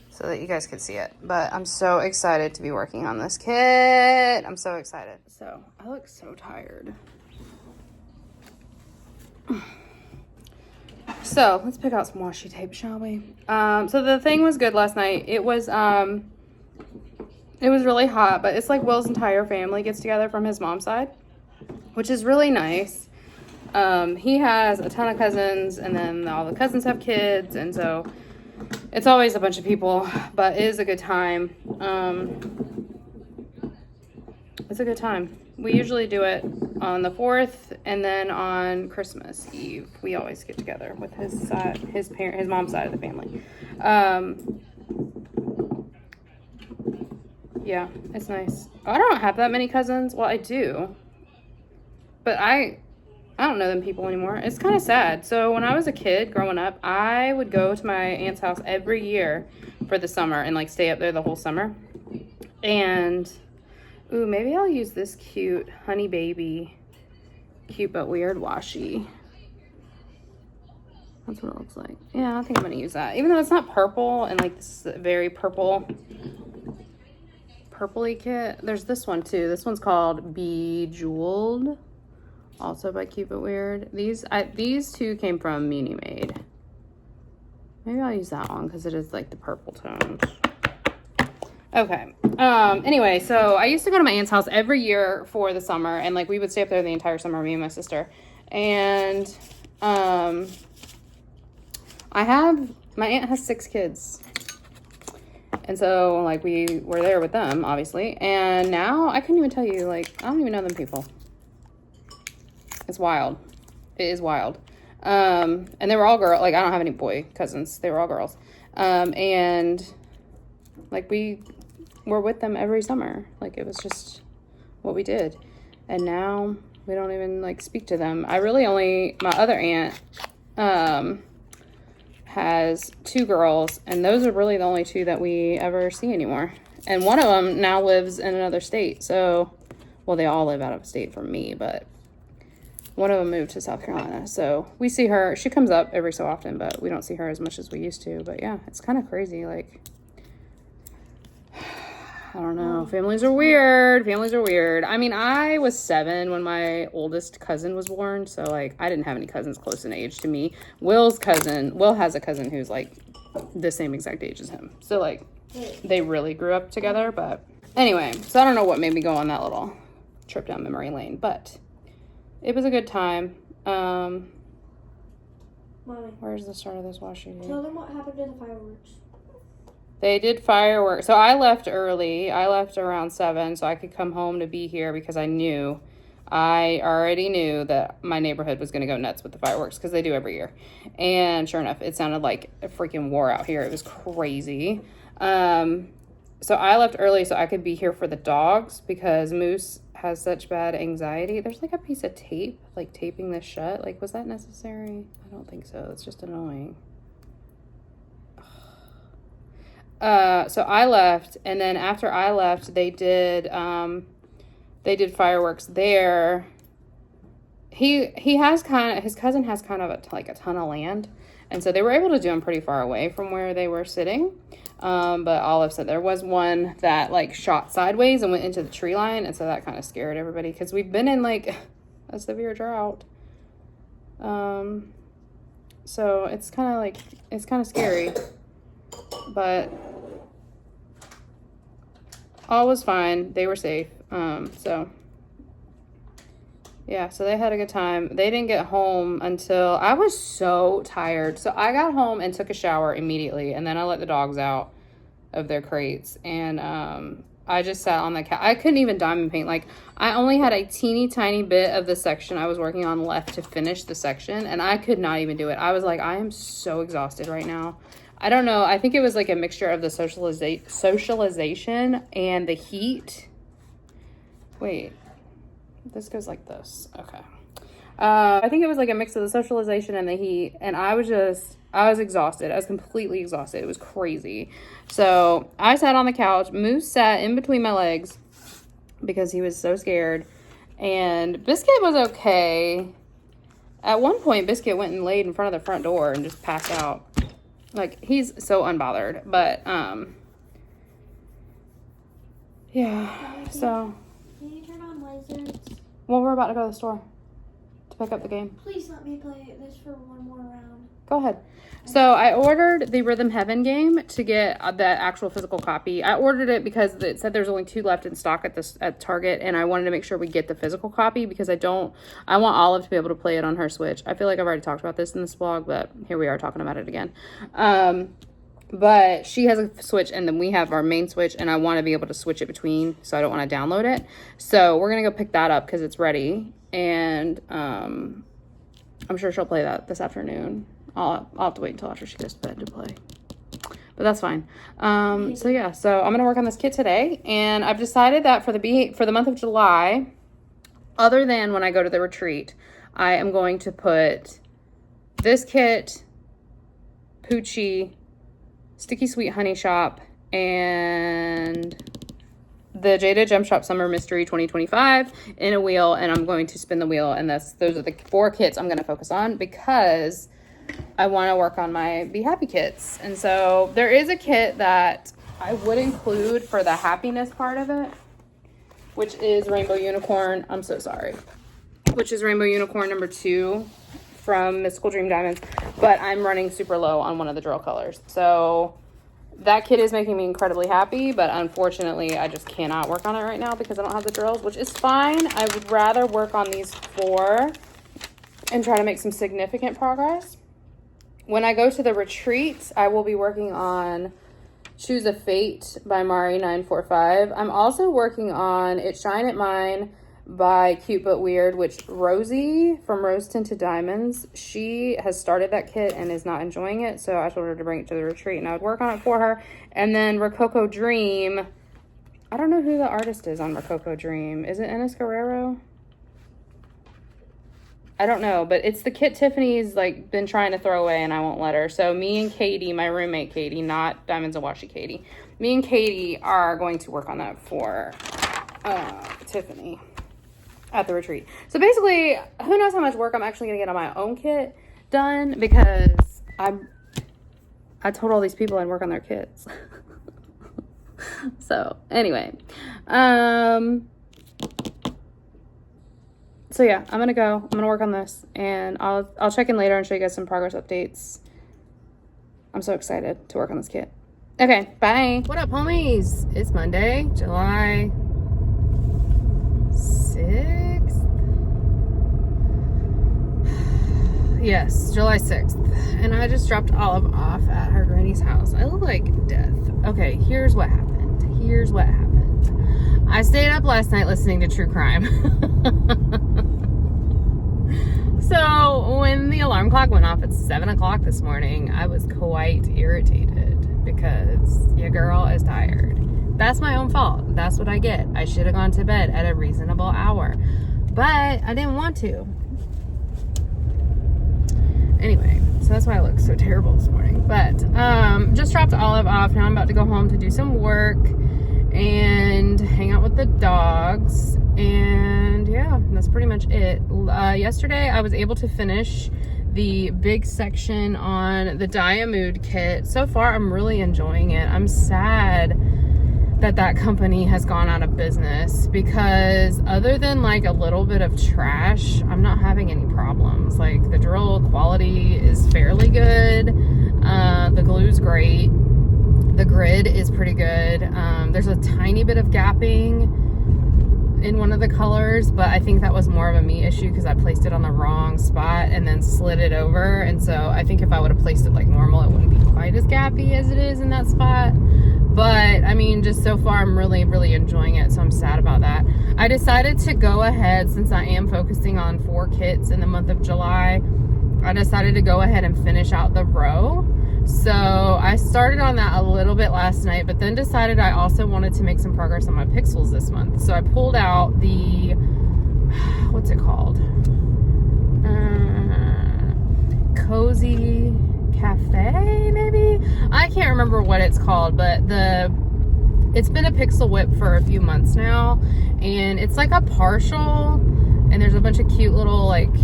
so that you guys could see it. But I'm so excited to be working on this kit. I'm so excited. So I look so tired. So let's pick out some washi tape, shall we? So the thing was good last night. It was really hot, but it's like Will's entire family gets together from his mom's side, which is really nice. He has a ton of cousins, and then all the cousins have kids, and so it's always a bunch of people, but it is a good time. It's a good time. We usually do it on the 4th, and then on Christmas Eve, we always get together with his mom's side of the family. Yeah, it's nice. I don't have that many cousins. Well, I do, but I don't know them people anymore. It's kind of sad. So when I was a kid growing up, I would go to my aunt's house every year for the summer and like stay up there the whole summer. And ooh, maybe I'll use this cute Honey Baby, cute but weird washi. That's what it looks like. Yeah, I think I'm gonna use that, even though it's not purple and like this is a very purpley kit. There's this one too. This one's called Bejeweled, also by Cute But Weird. These two came from Muni Made. Maybe I'll use that one because it is like the purple tones. Okay. Anyway, so I used to go to my aunt's house every year for the summer, and like we would stay up there the entire summer, me and my sister. And my aunt has 6 kids. And so, like, we were there with them, obviously. And now, I couldn't even tell you, like, I don't even know them people. It's wild. It is wild. And they were all girls. Like, I don't have any boy cousins. They were all girls. And, like, we were with them every summer. Like, it was just what we did. And now, we don't even, like, speak to them. I really only, my other aunt, has 2 girls, and those are really the only 2 that we ever see anymore. And one of them now lives in another state. So, well, they all live out of state from me, but One of them moved to South Carolina. So we see her. She comes up every so often, but we don't see her as much as we used to. But yeah, it's kind of crazy. Like, I don't know. Families are weird. Families are weird. I mean, I was 7 when my oldest cousin was born. So, like, I didn't have any cousins close in age to me. Will has a cousin who's, like, the same exact age as him. So, like, they really grew up together. But anyway, so I don't know what made me go on that little trip down memory lane. But it was a good time. Mommy, Where's the start of this washing? tell them what happened to the fireworks. They did fireworks. So I left early. I left around 7 so I could come home to be here because I already knew that my neighborhood was going to go nuts with the fireworks because they do every year. And sure enough, it sounded like a freaking war out here. It was crazy. So I left early so I could be here for the dogs because Moose has such bad anxiety. There's like a piece of tape, like taping this shut. Like, was that necessary? I don't think so. It's just annoying. So I left, and then after I left, they did fireworks there. His cousin has kind of a ton of land, and so they were able to do them pretty far away from where they were sitting. But Olive said there was one that like shot sideways and went into the tree line, and so that kind of scared everybody because we've been in like a severe drought. So it's kind of scary, but all was fine. They were safe. So yeah, so they had a good time. They didn't get home until I was so tired. So I got home and took a shower immediately, and then I let the dogs out of their crates, and I just sat on the couch. I couldn't even diamond paint. Like, I only had a teeny tiny bit of the section I was working on left to finish the section, and I could not even do it. I was like, I am so exhausted right now. I don't know. I think it was like a mixture of the socialization and the heat. Wait, this goes like this. Okay. I think it was like a mix of the socialization and the heat, and I was exhausted. I was completely exhausted. It was crazy. So I sat on the couch. Moose sat in between my legs because he was so scared, and Biscuit was okay. At one point, Biscuit went and laid in front of the front door and just passed out. Like, he's so unbothered, but, yeah, so. Can you turn on lasers? Well, we're about to go to the store to pick up the game. Please let me play this for one more round. Go ahead. So I ordered the Rhythm Heaven game to get the actual physical copy. I ordered it because it said there's only 2 left in stock at Target, and I wanted to make sure we get the physical copy because I want Olive to be able to play it on her Switch. I feel like I've already talked about this in this vlog, but here we are talking about it again. But she has a Switch, and then we have our main Switch, and I want to be able to switch it between, so I don't want to download it. So we're going to go pick that up because it's ready, and I'm sure she'll play that this afternoon. I'll have to wait until after she goes to bed to play, but that's fine. So yeah, so I'm gonna work on this kit today, and I've decided that for the month of July, other than when I go to the retreat, I am going to put this kit, Poochie, Sticky Sweet Honey Shop, and the Jada Gem Shop Summer Mystery 2025 in a wheel, and I'm going to spin the wheel, and those are the 4 kits I'm going to focus on because I want to work on my Be Happy kits. And so there is a kit that I would include for the happiness part of it, which is Rainbow Unicorn. I'm so sorry. Which is Rainbow Unicorn number 2 from Mystical Dream Diamonds, but I'm running super low on one of the drill colors. So that kit is making me incredibly happy, but unfortunately I just cannot work on it right now because I don't have the drills, which is fine. I would rather work on these 4 and try to make some significant progress. When I go to the retreat, I will be working on Choose a Fate by Mari945. I'm also working on It Shine at Mine by Cute But Weird, which Rosie from Rose Tinted Diamonds, she has started that kit and is not enjoying it, so I told her to bring it to the retreat and I would work on it for her. And then Rococo Dream, I don't know who the artist is on Rococo Dream. Is it Enes Guerrero? I don't know, but it's the kit Tiffany's like been trying to throw away and I won't let her. So me and Katie, my roommate Katie, not Diamonds and Washi Katie, me and Katie are going to work on that for Tiffany. at the retreat. So basically, who knows how much work I'm actually gonna get on my own kit done, because I told all these people I'd work on their kits. So anyway, so yeah, I'm gonna work on this, and I'll check in later and show you guys some progress updates. I'm so excited to work on this kit. Okay, bye. What up, homies? It's Monday, July 6th. Yes, July 6th. And I just dropped Olive off at her granny's house. I look like death. Okay, here's what happened. I stayed up last night listening to true crime. So when the alarm clock went off at 7 o'clock this morning, I was quite irritated because your girl is tired. That's my own fault. That's what I get. I should have gone to bed at a reasonable hour, but I didn't want to. Anyway, so that's why I look so terrible this morning. But just dropped Olive off. Now I'm about to go home to do some work and hang out with the dogs. And yeah, that's pretty much it. Yesterday I was able to finish the big section on the Diamood kit. So far I'm really enjoying it. I'm sad that company has gone out of business, because other than like a little bit of trash, I'm not having any problems. Like the drill quality is fairly good. The glue's great. The grid is pretty good. There's a tiny bit of gapping in one of the colors, but I think that was more of a me issue because I placed it on the wrong spot and then slid it over. And so I think if I would have placed it like normal, it wouldn't be quite as gappy as it is in that spot. But I mean, just so far I'm really enjoying it, so I'm sad about that. I decided to go ahead, since I am focusing on 4 kits in the month of July, I decided to go ahead and finish out the row. So I started on that a little bit last night, but then decided I also wanted to make some progress on my pixels this month. So I pulled out the, what's it called? Cozy Cafe, maybe? I can't remember what it's called, but it's been a pixel whip for a few months now, and it's like a partial, and there's a bunch of cute little like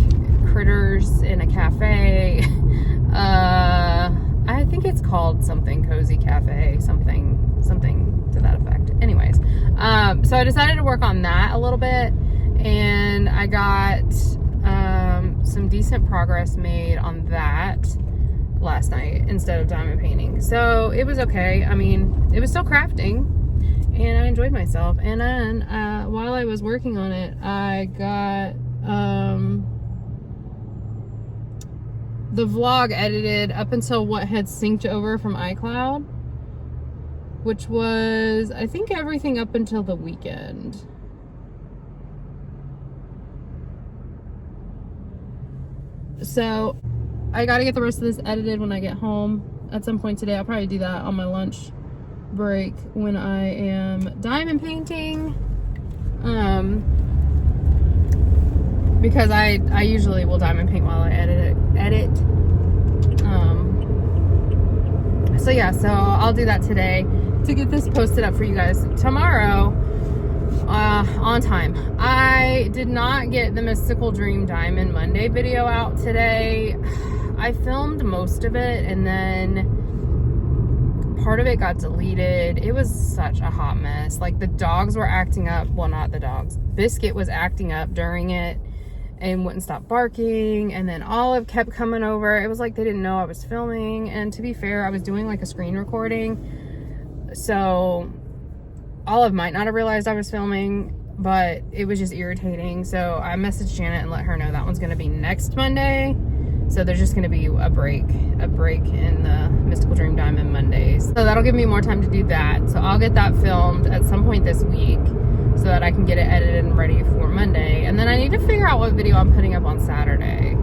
critters in a cafe. I think it's called something Cozy Cafe, something to that effect. Anyways, so I decided to work on that a little bit, and I got some decent progress made on that last night instead of diamond painting. So it was okay. I mean, it was still crafting, and I enjoyed myself. And then while I was working on it, I got the vlog edited up until what had synced over from iCloud, which was, I think, everything up until the weekend. So I got to get the rest of this edited when I get home at some point today. I'll probably do that on my lunch break when I am diamond painting. Because I usually will diamond paint while I edit. So yeah, so I'll do that today to get this posted up for you guys tomorrow on time. I did not get the Mystical Dream Diamond Monday video out today. I filmed most of it, and then part of it got deleted. It was such a hot mess. Like, the dogs were acting up. Well, not the dogs. Biscuit was acting up during it and wouldn't stop barking, and then Olive kept coming over. It was like they didn't know I was filming, and to be fair, I was doing like a screen recording, so Olive might not have realized I was filming, but it was just irritating. So I messaged Janet and let her know that one's going to be next Monday. So there's just going to be a break in the Mystical Dream Diamond Mondays. So that'll give me more time to do that. So I'll get that filmed at some point this week so that I can get it edited and ready for Monday. And then I need to figure out what video I'm putting up on Saturday.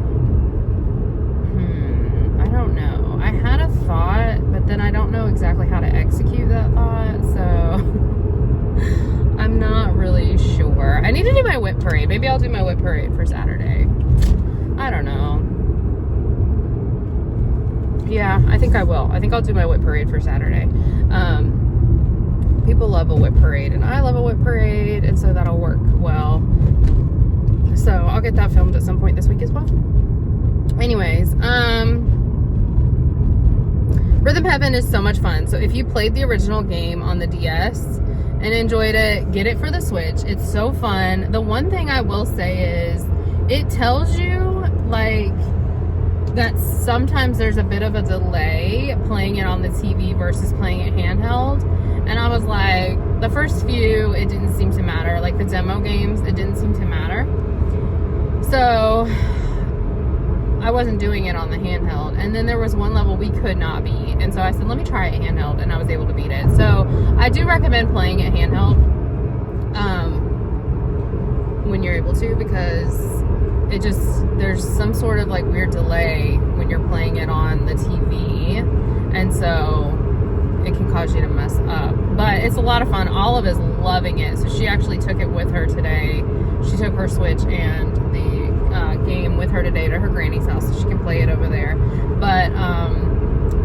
I don't know. I had a thought, but then I don't know exactly how to execute that thought. So I'm not really sure. I need to do my whip parade. Maybe I'll do my whip parade for Saturday. I don't know. Yeah, I think I will. I think I'll do my whip parade for Saturday. People love a whip parade, and I love a whip parade, and so that'll work well. So I'll get that filmed at some point this week as well. Anyways, Rhythm Heaven is so much fun. So if you played the original game on the DS and enjoyed it, get it for the Switch. It's so fun. The one thing I will say is it tells you like that sometimes there's a bit of a delay playing it on the TV versus playing it handheld. And I was like, the first few, it didn't seem to matter. Like the demo games, it didn't seem to matter. So I wasn't doing it on the handheld. And then there was one level we could not beat. And so I said, let me try it handheld. And I was able to beat it. So I do recommend playing it handheld when you're able to, because it just, there's some sort of like weird delay when you're playing it on the TV. And so it can cause you to mess up. But it's a lot of fun. Olive is loving it. So she actually took it with her today. She took her Switch and the game with her today to her granny's house so she can play it over there. But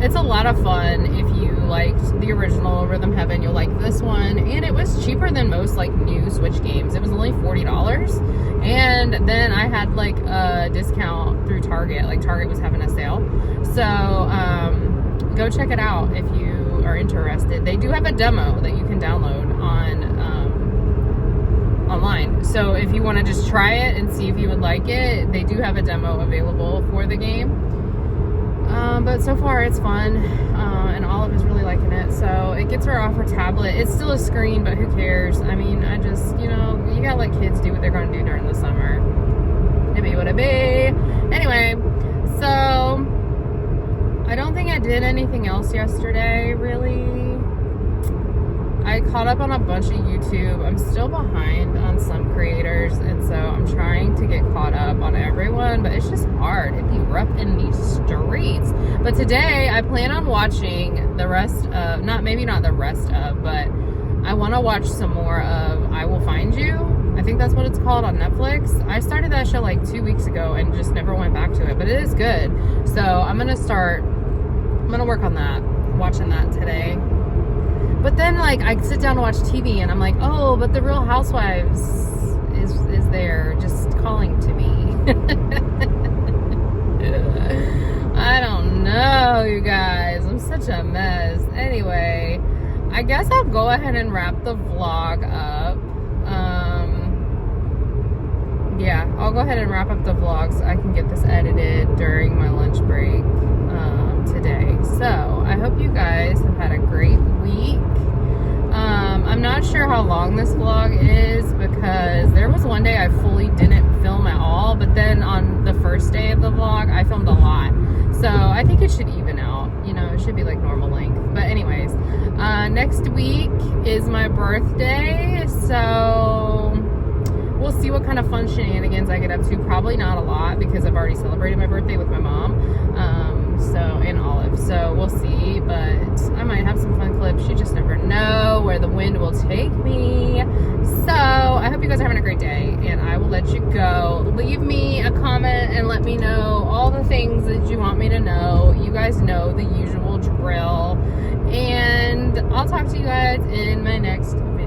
it's a lot of fun. If you liked the original Rhythm Heaven, you'll like this one. And it was cheaper than most like new Switch games. It was only $40. And then I had like a discount through Target. Like Target was having a sale. So go check it out if you are interested. They do have a demo that you can download on online. So if you want to just try it and see if you would like it, they do have a demo available for the game. But so far it's fun, and Olive is really liking it. So it gets her off her tablet. It's still a screen, but who cares? I mean, I just, you know, you gotta let kids do what they're gonna do during the summer. It be what it be. Anyway, so I don't think I did anything else yesterday, really. I caught up on a bunch of YouTube. I'm still behind on some creators, and so I'm trying to get caught up on everyone, but it's just hard. It'd be rough in these streets. But today, I plan on watching the rest of, maybe not the rest of, but I want to watch some more of I Will Find You. I think that's what it's called on Netflix. I started that show like 2 weeks ago and just never went back to it, but it is good. So I'm going to work on that, watching that today. But then, like, I sit down to watch TV, and I'm like, oh, but the Real Housewives is there just calling to me. I don't know, you guys. I'm such a mess. Anyway, I guess I'll go ahead and wrap the vlog up. Yeah, I'll go ahead and wrap up the vlog so I can get this edited during my lunch break today. So I hope you guys have had a great week. I'm not sure how long this vlog is, because there was one day I fully didn't film at all, but then on the first day of the vlog I filmed a lot. So I think it should even out, you know, it should be like normal length. But anyways, next week is my birthday, so we'll see what kind of fun shenanigans I get up to. Probably not a lot, because I've already celebrated my birthday with my mom, and Olive. So we'll see, but I might have some fun clips. You just never know where the wind will take me. So I hope you guys are having a great day, and I will let you go. Leave me a comment and let me know all the things that you want me to know. You guys know the usual drill, and I'll talk to you guys in my next video.